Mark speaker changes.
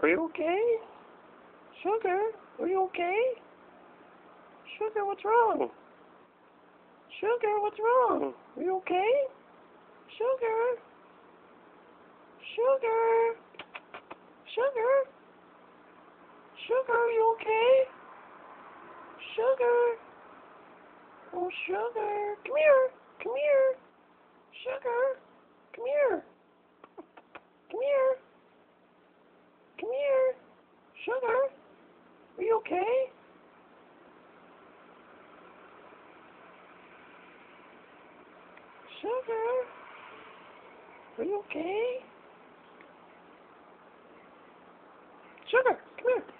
Speaker 1: Are you okay? Sugar, are you okay? Sugar, what's wrong? Sugar, what's wrong? Are you okay? Sugar. Sugar. Sugar. Sugar, are you okay? Sugar. Oh, Sugar. Come here. Come here. Sugar. Come here. Come here. Come here. Sugar. Are you okay? Sugar. Are you okay? Sugar, come here.